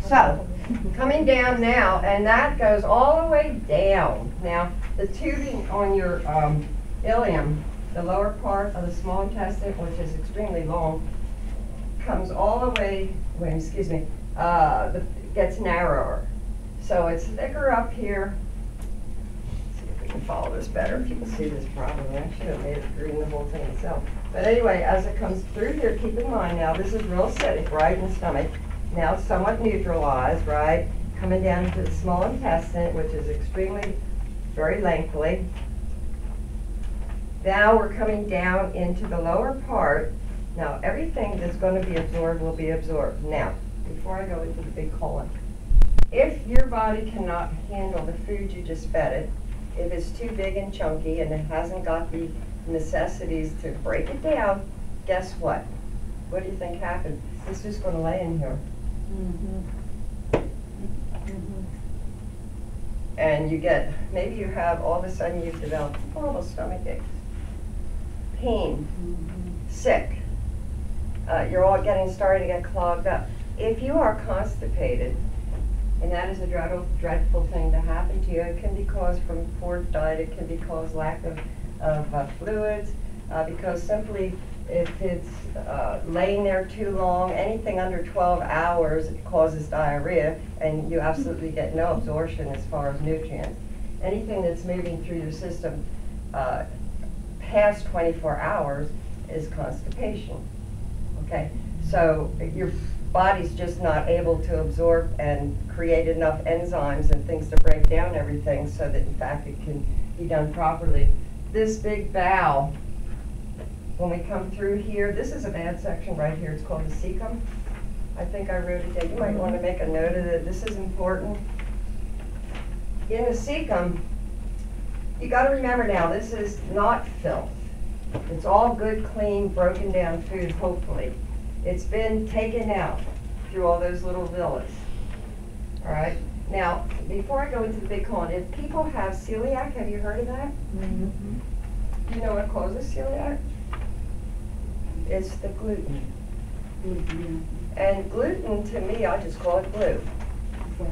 So, coming down now, and that goes all the way down. Now, the tubing on your ileum, the lower part of the small intestine, which is extremely long, comes all the way, gets narrower. So it's thicker up here. Let's see if we can follow this better, if you can see this properly. I should have made it green the whole thing itself. But anyway, as it comes through here, keep in mind now, this is real acidic, right, in the stomach. Now it's somewhat neutralized, right, coming down into the small intestine, which is extremely, very lengthy. Now we're coming down into the lower part. Now everything that's going to be absorbed will be absorbed. Now, before I go into the big colon, if your body cannot handle the food you just fed it, if it's too big and chunky and it hasn't got the necessities to break it down, guess what? What do you think happened? It's just going to lay in here. And you get, maybe you have, all of a sudden you've developed horrible stomach aches, pain, sick. You're all starting to get clogged up. If you are constipated, and that is a dreadful thing to happen to you, it can be caused from poor diet, it can be caused lack of fluids, because simply if it's laying there too long, anything under 12 hours causes diarrhea, and you absolutely get no absorption as far as nutrients. Anything that's moving through your system past 24 hours is constipation. Okay, so your body's just not able to absorb and create enough enzymes and things to break down everything so that in fact it can be done properly. This big bowel, when we come through here, this is a bad section right here. It's called the cecum. I think I wrote it down. You might want to make a note of it. This is important. In the cecum, you got to remember now, this is not filth. It's all good, clean, broken down food, hopefully. It's been taken out through all those little villas. All right? Now, before I go into the big colon, if people have celiac, have you heard of that? Do you know what causes celiac? It's the gluten. And gluten, to me, I just call it glue.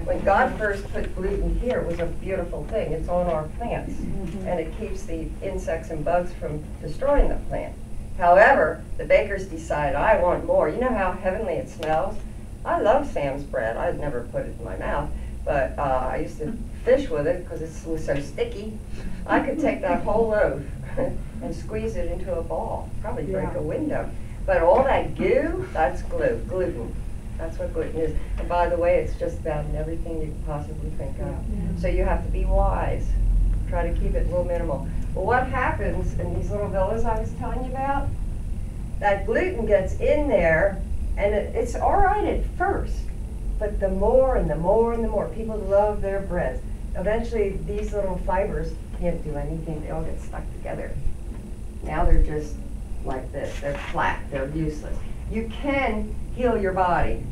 When God first put gluten here, it was a beautiful thing. It's on our plants, and it keeps the insects and bugs from destroying the plant. However, the bakers decided, I want more. You know how heavenly it smells? I love Sam's bread. I'd never put it in my mouth, but I used to fish with it because it was so sticky. I could take that whole loaf and squeeze it into a ball, probably break a window. But all that goo, that's gluten. That's what gluten is. And by the way, it's just about in everything you can possibly think of. So you have to be wise. Try to keep it real minimal. Well, what happens in these little villas I was telling you about? That gluten gets in there, and it's all right at first, but the more and the more and the more, people love their breads. Eventually, these little fibers can't do anything. They all get stuck together. Now they're just like this. They're flat. They're useless. You can heal your body.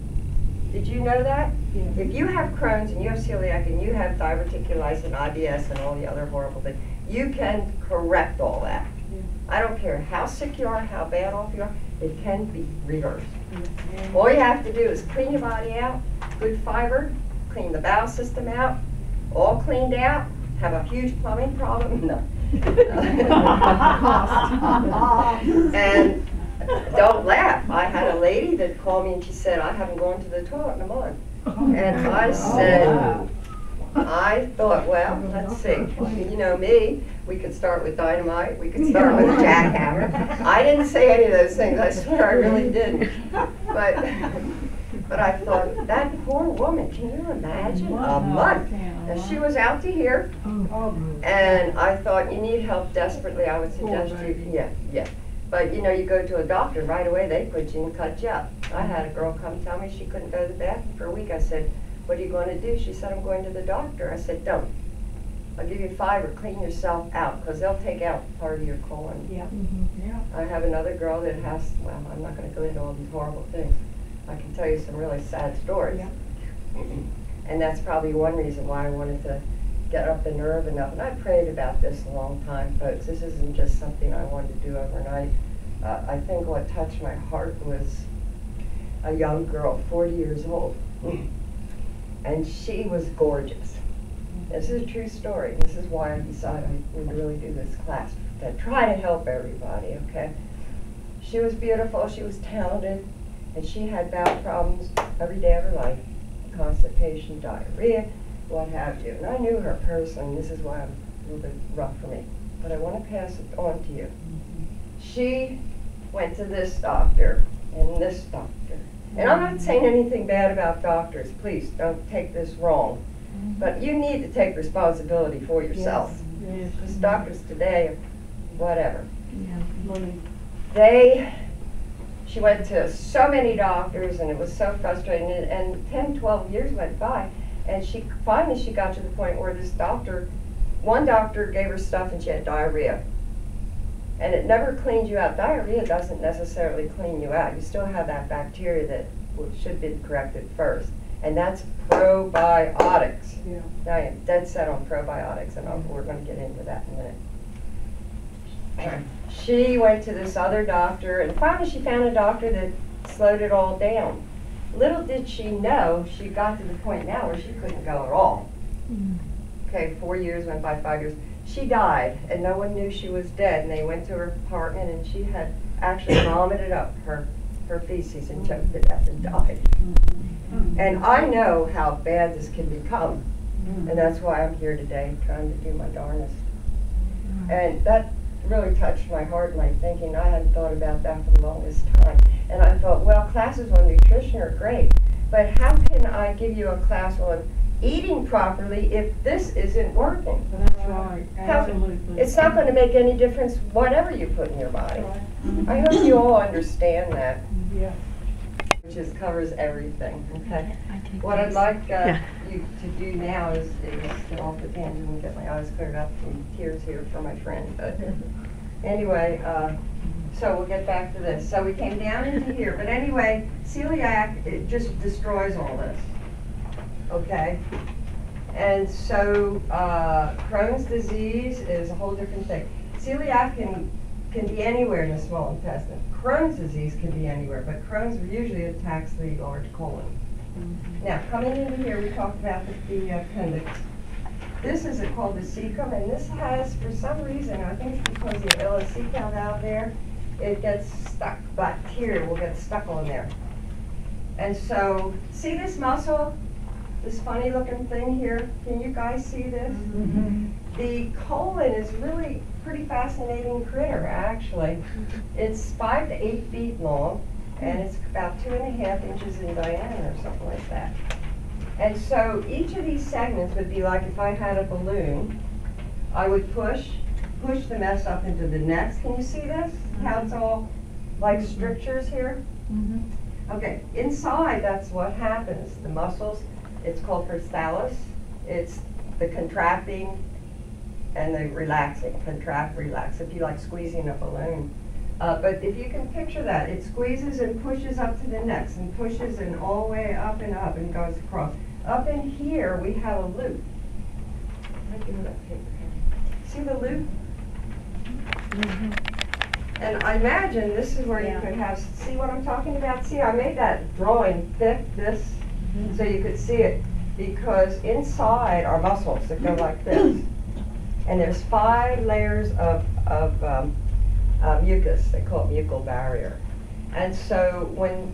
Did you know that? Yeah. If you have Crohn's and you have celiac and you have diverticulitis and IBS and all the other horrible things, you can correct all that. Yeah. I don't care how sick you are, how bad off you are, it can be reversed. Yeah. All you have to do is clean your body out, good fiber, clean the bowel system out, all cleaned out, have a huge plumbing problem, no. And don't laugh. I had a lady that called me and she said, I haven't gone to the toilet in a month. And I said, I thought, well, let's see. You know me, we could start with dynamite, we could start with a jackhammer. I didn't say any of those things, I swear I really didn't. But I thought, that poor woman, can you imagine? A month. And she was out to here, and I thought, you need help desperately, I would suggest you, yeah. But you know, you go to a doctor, right away they put you and cut you up. I had a girl come tell me she couldn't go to the bathroom for a week. I said, what are you going to do? She said, I'm going to the doctor. I said, don't. I'll give you fiber, clean yourself out, because they'll take out part of your colon. Yeah. Yeah. I have another girl that has, well, I'm not going to go into all these horrible things. I can tell you some really sad stories. Yeah. And that's probably one reason why I wanted to get up the nerve enough. And I prayed about this a long time, folks. This isn't just something I wanted to do overnight. I think what touched my heart was a young girl, 40 years old. And she was gorgeous. This is a true story. This is why I decided I would really do this class, to try to help everybody, okay? She was beautiful, she was talented, and she had bowel problems every day of her life. Constipation, diarrhea, what have you. And I knew her personally, and this is why I'm a little bit rough for me. But I want to pass it on to you. She went to this doctor and this doctor. And I'm not saying anything bad about doctors, please don't take this wrong. But you need to take responsibility for yourself. Yes. Because doctors today, whatever. Yeah. She went to so many doctors and it was so frustrating, and 10, 12 years went by, and finally she got to the point where one doctor gave her stuff and she had diarrhea. And it never cleaned you out. Diarrhea doesn't necessarily clean you out. You still have that bacteria that should be corrected first. And that's probiotics. Yeah. Now I am dead set on probiotics, and we're going to get into that in a minute. She went to this other doctor, and finally she found a doctor that slowed it all down. Little did she know, she got to the point now where she couldn't go at all. Okay, 4 years went by, 5 years. She died, and no one knew she was dead, and they went to her apartment, and she had actually vomited up her feces and choked to death and died. And I know how bad this can become, and that's why I'm here today, trying to do my darnest. And that really touched my heart and my thinking. I hadn't thought about that for the longest time. And I thought, well, classes on nutrition are great, but how can I give you a class on eating properly if this isn't working? That's right, absolutely. It's not going to make any difference whatever you put in your body. I hope you all understand that. Yeah. Which covers everything, okay? What I'd like you to do now is get off the tangent and get my eyes cleared up from tears here for my friend. But anyway, so we'll get back to this. So we came down into here, but anyway, celiac, it just destroys all this, okay? And so Crohn's disease is a whole different thing. Celiac can be anywhere in the small intestine. Crohn's disease can be anywhere, but Crohn's usually attacks the large colon. Now, coming into here, we talked about the appendix. This is called the cecum, and this has, for some reason, I think it's because the ileocecal valve there, it gets stuck. Bacteria will get stuck on there. And so, see this muscle? This funny looking thing here? Can you guys see this? The colon is really pretty fascinating critter, actually. It's 5 to 8 feet long, and it's about 2.5 inches in diameter, or something like that. And so each of these segments would be like if I had a balloon, I would push the mess up into the next. Can you see this? How it's all like strictures here? Okay, inside that's what happens. The muscles, it's called perithalus. It's the contracting and the relaxing, contract, relax, if you like squeezing a balloon. But if you can picture that, it squeezes and pushes up to the next, and pushes and all the way up and goes across. Up in here, we have a loop. See the loop? And I imagine this is where you could have, see what I'm talking about? See, I made that drawing thick, so you could see it, because inside are muscles that go like this. And there's 5 layers of mucus. They call it mucal barrier. And so when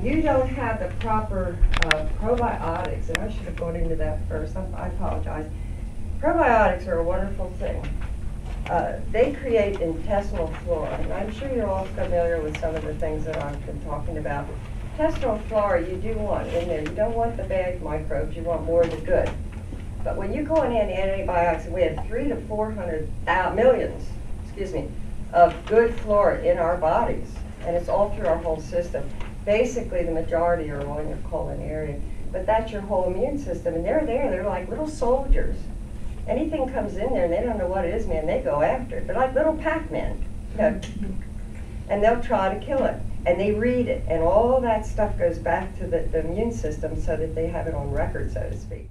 you don't have the proper probiotics, and I should have gone into that first, I apologize. Probiotics are a wonderful thing. They create intestinal flora, and I'm sure you're all familiar with some of the things that I've been talking about. Intestinal flora you do want in there. You don't want the bad microbes, you want more of the good. But when you go in and antibiotics, and we have 300 to 400 millions, of good flora in our bodies, and it's all through our whole system. Basically, the majority are all in your colon area, but that's your whole immune system, and they're there. They're like little soldiers. Anything comes in there, and they don't know what it is, man. They go after it. They're like little Pac-Men, and they'll try to kill it. And they read it, and all that stuff goes back to the immune system so that they have it on record, so to speak.